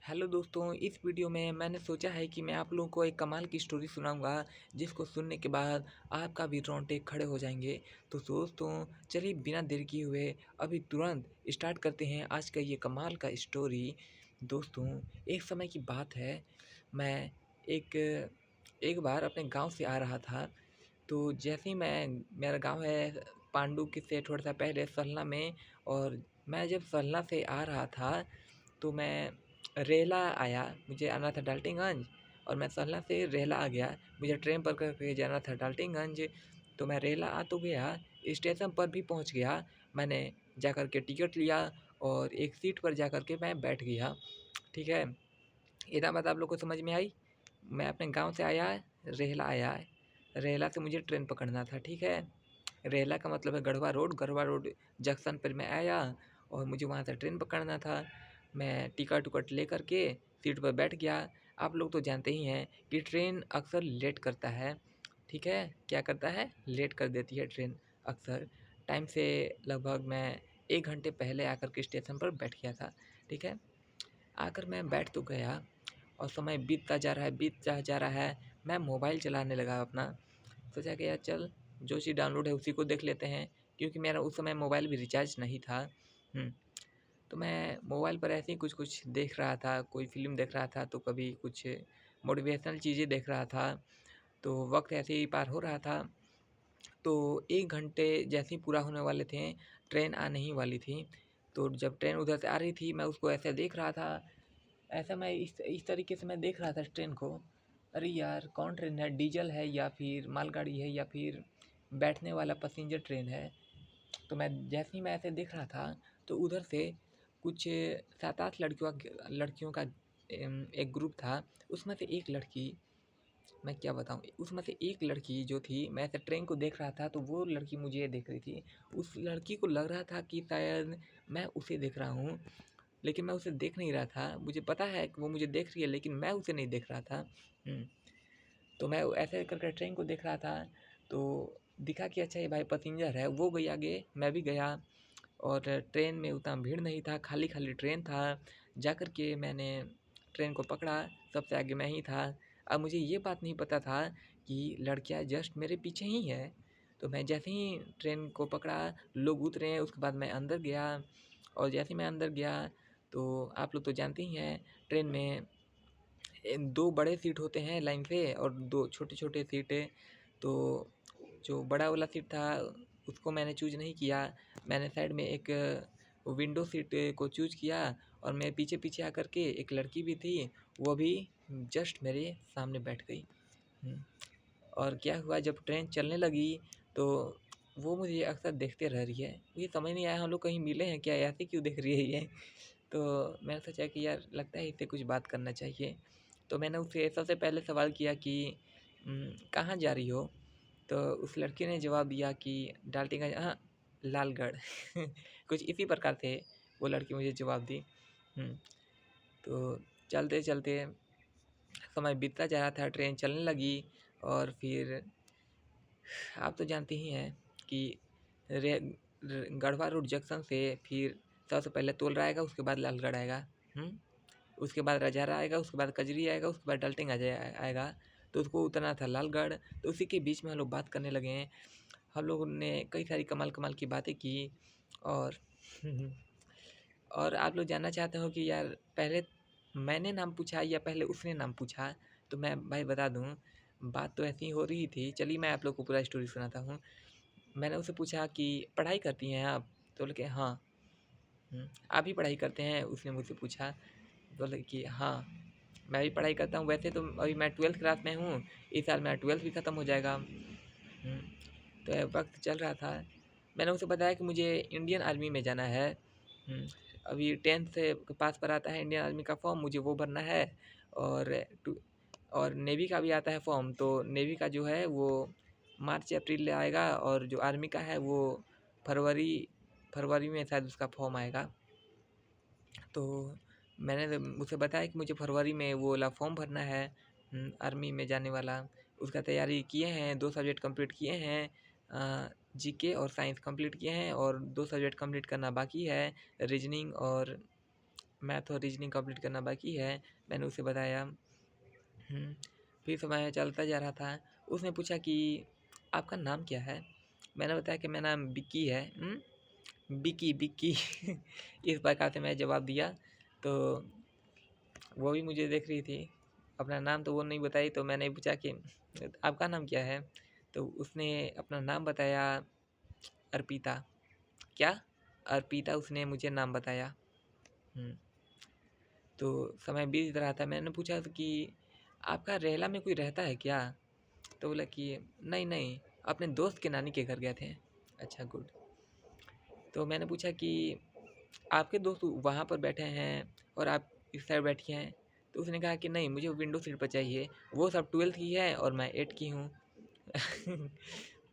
Hello दोस्तों, इस video में मैंने सोचा है कि मैं आप लोगों को एक कमाल की स्टोरी सुनाऊंगा जिसको सुनने के बाद आपका भी रोंगटे खड़े हो जाएंगे। तो दोस्तों चलिए बिना देर किए हुए अभी तुरंत स्टार्ट करते हैं आज का ये कमाल का स्टोरी। दोस्तों एक समय की बात है, मैं एक एक बार अपने गांव से आ रहा था। तो जैसे ही मेरा गांव है पांडु के से थोड़ा सा पहले सलना में। और मैं जब सलना से आ रहा था तो मैं रेला आया, मुझे आना था डाल्टनगंज। और मैं सलना से रेला आ गया, मुझे ट्रेन पकड़ के जाना था डाल्टनगंज। तो मैं रेला आ तो गया, स्टेशन पर भी पहुंच गया। मैंने जाकर के टिकट लिया और एक सीट पर जाकर के मैं बैठ गया। ठीक है, इतना बात आप लोग को समझ में आई। मैं अपने गांव से आया, रेला आया, रेला से मुझे ट्रेन पकड़ना था। ठीक है, रेला का मतलब है Garhwa road. Garhwa road junction पर मैं आया और मुझे वहाँ से ट्रेन पकड़ना था। मैं टिकट उकट ले करके सीट पर बैठ गया। आप लोग तो जानते ही हैं कि ट्रेन अक्सर लेट करता है। ठीक है, क्या करता है, लेट कर देती है ट्रेन अक्सर टाइम से। लगभग मैं 1 घंटे पहले आकर के स्टेशन पर बैठ गया था। ठीक है, आकर मैं बैठ तो गया और समय बीतता जा रहा है, बीतता जा रहा है। मैं मोबाइल चलाने लगा अपना। सोचा कि यार चल जो चीज़ डाउनलोड है उसी को देख लेते हैं, क्योंकि मेरा उस समय मोबाइल भी रिचार्ज नहीं था। तो मैं मोबाइल पर ऐसे ही कुछ कुछ देख रहा था, कोई फ़िल्म देख रहा था तो कभी कुछ मोटिवेशनल चीज़ें देख रहा था। तो वक्त ऐसे ही पार हो रहा था। तो 1 घंटे जैसे ही पूरा होने वाले थे, ट्रेन आने ही वाली थी। तो जब ट्रेन उधर से आ रही थी मैं उसको ऐसे देख रहा था। ऐसा मैं इस तरीके से मैं देख रहा था ट्रेन को। अरे यार कौन ट्रेन है, डीजल है या फिर मालगाड़ी है या फिर बैठने वाला पैसेंजर ट्रेन है। तो मैं जैसे ही मैं ऐसे देख रहा था तो उधर से कुछ 7-8 लड़कियों का एक ग्रुप था। उसमें से एक लड़की, मैं क्या बताऊँ, उसमें से एक लड़की जो थी, मैं ऐसे ट्रेन को देख रहा था तो वो लड़की मुझे देख रही थी। उस लड़की को लग रहा था कि शायद मैं उसे देख रहा हूँ, लेकिन मैं उसे देख नहीं रहा था। मुझे पता है कि वो मुझे देख रही है लेकिन मैं उसे नहीं देख रहा था। तो मैं ऐसे करके ट्रेन को देख रहा था। तो दिखा कि अच्छा ये भाई पैसेंजर है, वो गई आगे, मैं भी गया। और ट्रेन में उतना भीड़ नहीं था, खाली खाली ट्रेन था। जाकर के मैंने ट्रेन को पकड़ा, सबसे आगे मैं ही था। अब मुझे ये बात नहीं पता था कि लड़कियां जस्ट मेरे पीछे ही है। तो मैं जैसे ही ट्रेन को पकड़ा, लोग उतरे, उसके बाद मैं अंदर गया। और जैसे ही मैं अंदर गया तो आप लोग तो जानते ही हैं, ट्रेन में 2 बड़े सीट होते हैं लाइन से और 2 छोटे-छोटे सीटें। तो जो बड़ा वाला सीट था उसको मैंने चूज़ नहीं किया। मैंने साइड में एक विंडो सीट को चूज़ किया। और मैं पीछे-पीछे आकर के एक लड़की भी थी, वो भी जस्ट मेरे सामने बैठ गई। हुँ। और क्या हुआ, जब ट्रेन चलने लगी तो वो मुझे अक्सर देखते रह रही है। मुझे समझ नहीं आया हम लोग कहीं मिले हैं क्या? ऐसे क्यों देख रही है ये? तो मैंने सोचा कि यार लगता है इससे कुछ बात करना चाहिए। तो मैंने उससे सबसे पहले सवाल किया कि कहाँ जा रही हो? तो उस लड़की ने जवाब दिया कि डाल्टनगंज, हाँ, लालगढ़। कुछ इसी प्रकार से वो लड़की मुझे जवाब दी। हुँ, तो चलते-चलते समय बीतता जा रहा था, ट्रेन चलने लगी। और फिर आप तो जानते ही हैं कि रे गढ़वा रोड जंक्शन से फिर सबसे पहले तोलरा आएगा, उसके बाद लालगढ़ आएगा। हुँ? उसके बाद रजहरा आएगा, उसके बाद कजरी आएगा, उसके बाद डाल्टनगंज आएगा। तो उसको उतरना था लालगढ़। तो उसी के बीच में हम लोग बात करने लगे हैं। हम लोगों ने कई सारी कमाल-कमाल की बातें की। और और आप लोग जानना चाहते हो कि यार पहले मैंने नाम पूछा या पहले उसने नाम पूछा? तो मैं भाई बता दूँ, बात तो ऐसी ही हो रही थी। चलिए मैं आप लोग को पूरा स्टोरी सुनाता हूँ। मैंने उससे पूछा कि पढ़ाई करती हैं आप? तो बोले कि हाँ। आप भी पढ़ाई करते हैं? उसने मुझसे पूछा। बोले कि हाँ, मैं भी पढ़ाई करता हूँ। वैसे तो अभी मैं 12th क्लास में हूँ, इस साल मेरा 12th भी ख़त्म हो जाएगा। तो वक्त चल रहा था। मैंने उसे बताया कि मुझे इंडियन आर्मी में जाना है। अभी 10th से पास पर आता है इंडियन आर्मी का फॉर्म, मुझे वो भरना है। और टू और नेवी का भी आता है फॉर्म। तो नेवी का जो है वो मार्च अप्रैल में आएगा और जो आर्मी का है वो फरवरी फरवरी में शायद उसका फॉर्म आएगा। तो मैंने उसे बताया कि मुझे फरवरी में वो वाला फॉर्म भरना है, आर्मी में जाने वाला। उसका तैयारी किए हैं, 2 सब्जेक्ट कंप्लीट किए हैं, जीके और साइंस कंप्लीट किए हैं और 2 सब्जेक्ट कंप्लीट करना बाकी है, रीजनिंग और मैथ और रीजनिंग कंप्लीट करना बाकी है। मैंने उसे बताया। फिर समय चलता जा रहा था। उसने पूछा कि आपका नाम क्या है? मैंने बताया कि मेरा नाम विक्की है। विक्की विक्की इस प्रकार से मैं जवाब दिया। तो वो भी मुझे देख रही थी। अपना नाम तो वो नहीं बताई, तो मैंने पूछा कि आपका नाम क्या है? तो उसने अपना नाम बताया, अर्पिता। क्या? अर्पिता उसने मुझे नाम बताया। तो समय बीत रहा था। मैंने पूछा कि आपका रेला में कोई रहता है क्या? तो बोला कि नहीं नहीं, अपने दोस्त के नानी के घर गए थे। अच्छा, गुड। तो मैंने पूछा कि आपके दोस्त वहाँ पर बैठे हैं और आप इस साइड बैठी हैं? तो उसने कहा कि नहीं, मुझे विंडो सीट पर चाहिए। वो सब 12th की है और मैं 8 की हूँ।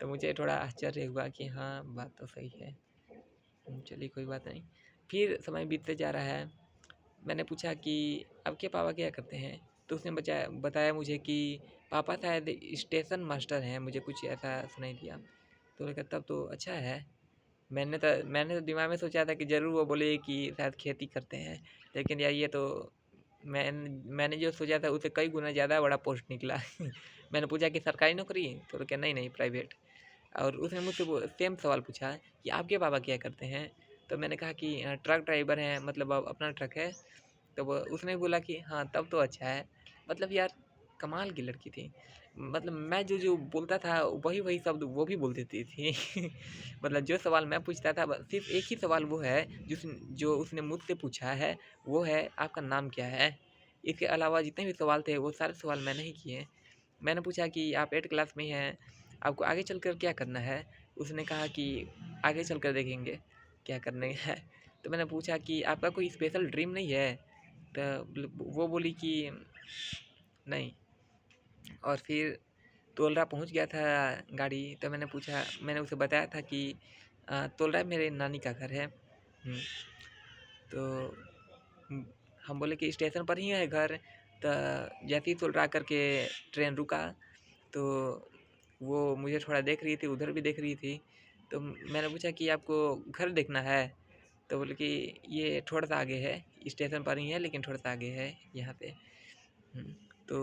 तो मुझे थोड़ा आश्चर्य हुआ कि हाँ, बात तो सही है। चलिए, कोई बात नहीं। फिर समय बीतते जा रहा है। मैंने पूछा कि आपके पापा क्या करते हैं? तो उसने बताया मुझे कि पापा शायद स्टेशन मास्टर हैं। मुझे कुछ ऐसा सुनाई दिया। तो मैंने कहा तब तो अच्छा है। मैंने तो दिमाग में सोचा था कि ज़रूर वो बोले कि शायद खेती करते हैं, लेकिन यार ये तो मैंने जो सोचा था उससे कई गुना ज़्यादा बड़ा पोस्ट निकला। मैंने पूछा कि सरकारी नौकरी? तो वो कहा नहीं नहीं, प्राइवेट। और उसने मुझसे वो सेम सवाल पूछा कि आपके पापा क्या करते हैं? तो मैंने कहा कि ट्रक ड्राइवर हैं, मतलब अब अपना ट्रक है। तो वो उसने बोला कि हाँ, तब तो अच्छा है। मतलब यार, कमाल की लड़की थी। मतलब मैं जो बोलता था वही शब्द वो भी बोल देती थी। मतलब जो सवाल मैं पूछता था, बस सिर्फ एक ही सवाल वो है जो उसने मुझसे पूछा है, वो है आपका नाम क्या है? इसके अलावा जितने भी सवाल थे वो सारे सवाल मैंने ही किए। मैंने पूछा कि आप 8 क्लास में हैं, आपको आगे चलकर क्या करना है? उसने कहा कि आगे चलकर देखेंगे क्या करना है। तो मैंने पूछा कि आपका कोई स्पेशल ड्रीम नहीं है? तो वो बोली कि नहीं। और फिर तोलरा पहुंच गया था गाड़ी। तो मैंने उसे बताया था कि तोलरा मेरे नानी का घर है। तो हम बोले कि स्टेशन पर ही है घर। तो जैसे ही तोलरा करके ट्रेन रुका, तो वो मुझे थोड़ा देख रही थी, उधर भी देख रही थी। तो मैंने पूछा कि आपको घर देखना है? तो बोले कि ये थोड़ा सा आगे है, स्टेशन पर ही है लेकिन थोड़ा सा आगे है यहाँ पे। तो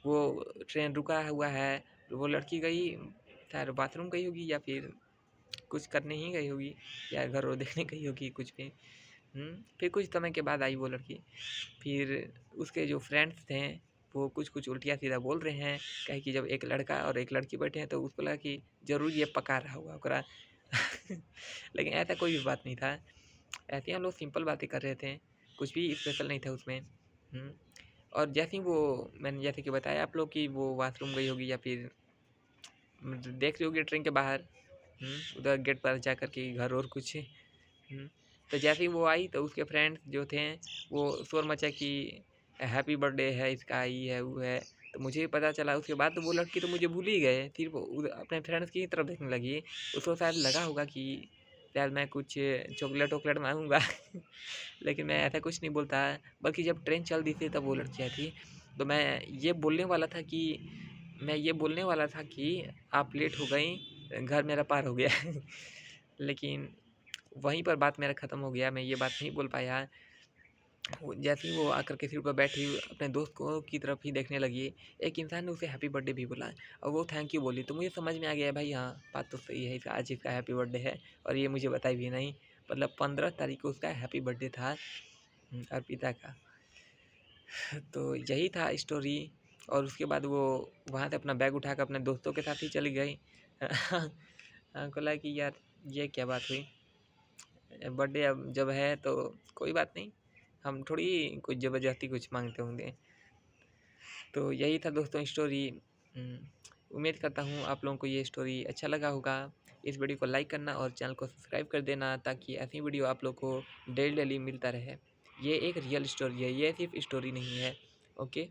वो ट्रेन रुका हुआ है। तो वो लड़की गई, शायद बाथरूम गई होगी या फिर कुछ करने ही गई होगी, या घर वो देखने गई होगी कुछ भी। फिर कुछ समय के बाद आई वो लड़की। फिर उसके जो फ्रेंड्स थे वो कुछ उल्टिया सीधा बोल रहे हैं, कहे कि जब एक लड़का और एक लड़की बैठे हैं तो उसको लगा कि ज़रूर ये पका रहा होगा ओकरा। लेकिन ऐसा कोई भी बात नहीं था। ऐसे ही हम लोग सिंपल बातें कर रहे थे, कुछ भी स्पेशल नहीं था उसमें। और जैसे ही वो, मैंने जैसे कि बताया आप लोग कि वो वॉशरूम गई होगी या फिर देख रही होगी ट्रेन के बाहर, उधर गेट पर जा कर के घर और कुछ। तो जैसे ही वो आई तो उसके फ्रेंड्स जो थे वो शोर मचा कि हैप्पी बर्थडे है इसका, ये है वो है। तो मुझे भी पता चला। उसके बाद तो वो लड़की तो मुझे भूल ही गए, सिर्फ अपने फ्रेंड्स की तरफ देखने लगी। उसको शायद लगा होगा कि शायद मैं कुछ चॉकलेट वॉकलेट मांगूंगा। लेकिन मैं ऐसा कुछ नहीं बोलता। बल्कि जब ट्रेन चल दी थी तब वो लड़की आई थी। तो मैं ये बोलने वाला था कि आप लेट हो गई, घर मेरा पार हो गया। लेकिन वहीं पर बात मेरा ख़त्म हो गया। मैं ये बात नहीं बोल पाया। जैसे ही वो आकर के सीट पर बैठी अपने दोस्त को की तरफ ही देखने लगी, एक इंसान ने उसे हैप्पी बर्थडे भी बोला और वो थैंक यू बोली। तो मुझे समझ में आ गया भाई, हाँ, बात तो सही है, आज इसका हैप्पी बर्थडे है और ये मुझे बताई भी नहीं। मतलब 15 तारीख को उसका हैप्पी बर्थडे था, अर्पिता का। तो यही था स्टोरी। और उसके बाद वो वहाँ से अपना बैग उठाकर अपने दोस्तों के साथ ही चली गई। को लगा कि यार ये क्या बात हुई, बर्थडे अब जब है तो कोई बात नहीं, हम थोड़ी कुछ ज़बरदस्ती कुछ मांगते होंगे। तो यही था दोस्तों स्टोरी। उम्मीद करता हूँ आप लोगों को ये स्टोरी अच्छा लगा होगा। इस वीडियो को लाइक करना और चैनल को सब्सक्राइब कर देना, ताकि ऐसी वीडियो आप लोग को डेली डेली मिलता रहे। ये एक रियल स्टोरी है, ये सिर्फ स्टोरी नहीं है। ओके।